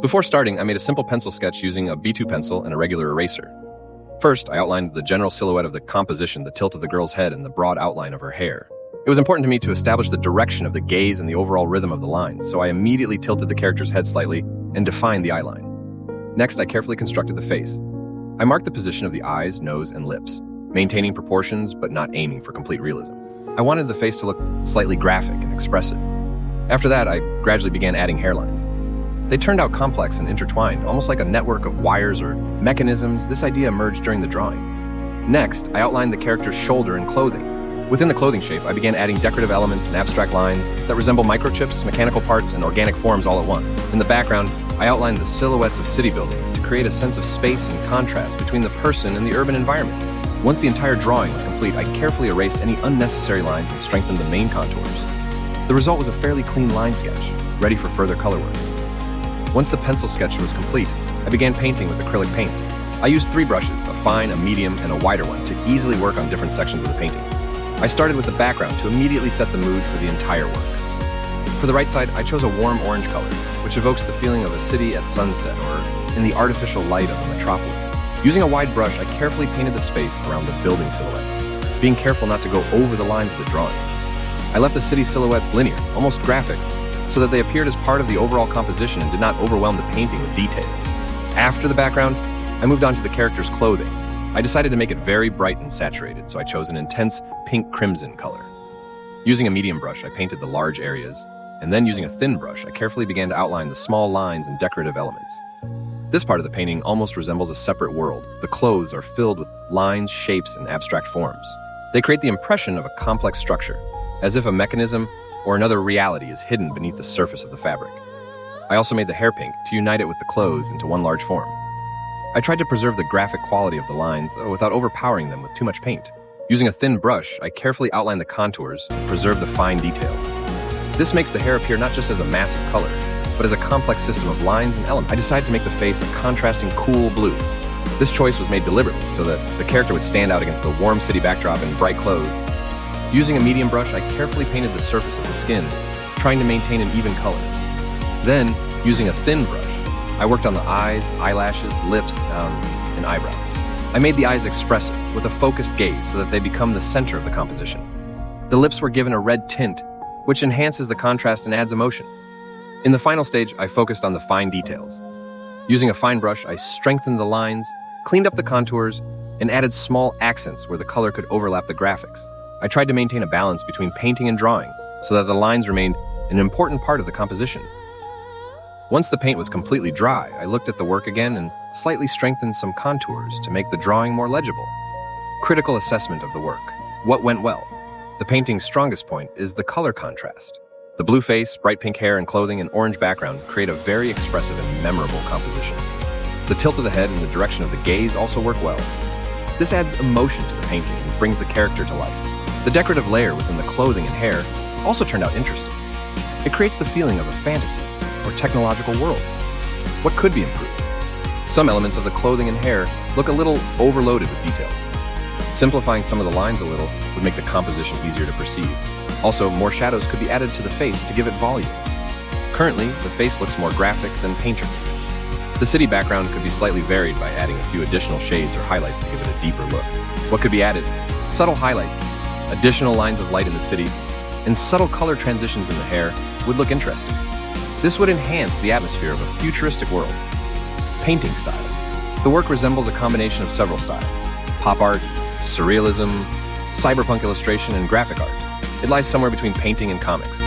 Before starting, I made a simple pencil sketch using a B2 pencil and a regular eraser. First, I outlined the general silhouette of the composition, the tilt of the girl's head, and the broad outline of her hair. It was important to me to establish the direction of the gaze and the overall rhythm of the lines, so I immediately tilted the character's head slightly and defined the eyeline. Next, I carefully constructed the face. I marked the position of the eyes, nose, and lips, maintaining proportions but not aiming for complete realism. I wanted the face to look slightly graphic and expressive. After that, I gradually began adding hairlines. They turned out complex and intertwined, almost like a network of wires or mechanisms. This idea emerged during the drawing. Next, I outlined the character's shoulder and clothing. Within the clothing shape, I began adding decorative elements and abstract lines that resemble microchips, mechanical parts, and organic forms all at once. In the background, I outlined the silhouettes of city buildings to create a sense of space and contrast between the person and the urban environment. Once the entire drawing was complete, I carefully erased any unnecessary lines and strengthened the main contours. The result was a fairly clean line sketch, ready for further color work. Once the pencil sketch was complete, I began painting with acrylic paints. I used 3 brushes, a fine, a medium, and a wider one, to easily work on different sections of the painting. I started with the background to immediately set the mood for the entire work. For the right side, I chose a warm orange color, which evokes the feeling of a city at sunset or in the artificial light of a metropolis. Using a wide brush, I carefully painted the space around the building silhouettes, being careful not to go over the lines of the drawing. I left the city silhouettes linear, almost graphic, so that they appeared as part of the overall composition and did not overwhelm the painting with details. After the background, I moved on to the character's clothing. I decided to make it very bright and saturated, so I chose an intense pink-crimson color. Using a medium brush, I painted the large areas, and then using a thin brush, I carefully began to outline the small lines and decorative elements. This part of the painting almost resembles a separate world. The clothes are filled with lines, shapes, and abstract forms. They create the impression of a complex structure, as if a mechanism or another reality is hidden beneath the surface of the fabric. I also made the hair pink to unite it with the clothes into one large form. I tried to preserve the graphic quality of the lines without overpowering them with too much paint. Using a thin brush, I carefully outlined the contours and preserved the fine details. This makes the hair appear not just as a mass of color, but as a complex system of lines and elements. I decided to make the face a contrasting cool blue. This choice was made deliberately so that the character would stand out against the warm city backdrop and bright clothes. Using a medium brush, I carefully painted the surface of the skin, trying to maintain an even color. Then, using a thin brush, I worked on the eyes, eyelashes, lips, and eyebrows. I made the eyes expressive, with a focused gaze so that they become the center of the composition. The lips were given a red tint, which enhances the contrast and adds emotion. In the final stage, I focused on the fine details. Using a fine brush, I strengthened the lines, cleaned up the contours, and added small accents where the color could overlap the graphics. I tried to maintain a balance between painting and drawing so that the lines remained an important part of the composition. Once the paint was completely dry, I looked at the work again and slightly strengthened some contours to make the drawing more legible. Critical assessment of the work. What went well? The painting's strongest point is the color contrast. The blue face, bright pink hair and clothing, and orange background create a very expressive and memorable composition. The tilt of the head and the direction of the gaze also work well. This adds emotion to the painting and brings the character to life. The decorative layer within the clothing and hair also turned out interesting. It creates the feeling of a fantasy or technological world. What could be improved? Some elements of the clothing and hair look a little overloaded with details. Simplifying some of the lines a little would make the composition easier to perceive. Also, more shadows could be added to the face to give it volume. Currently, the face looks more graphic than painterly. The city background could be slightly varied by adding a few additional shades or highlights to give it a deeper look. What could be added? Subtle highlights, additional lines of light in the city, and subtle color transitions in the hair would look interesting. This would enhance the atmosphere of a futuristic world. Painting style. The work resembles a combination of several styles: pop art, surrealism, cyberpunk illustration, and graphic art. It lies somewhere between painting and comics.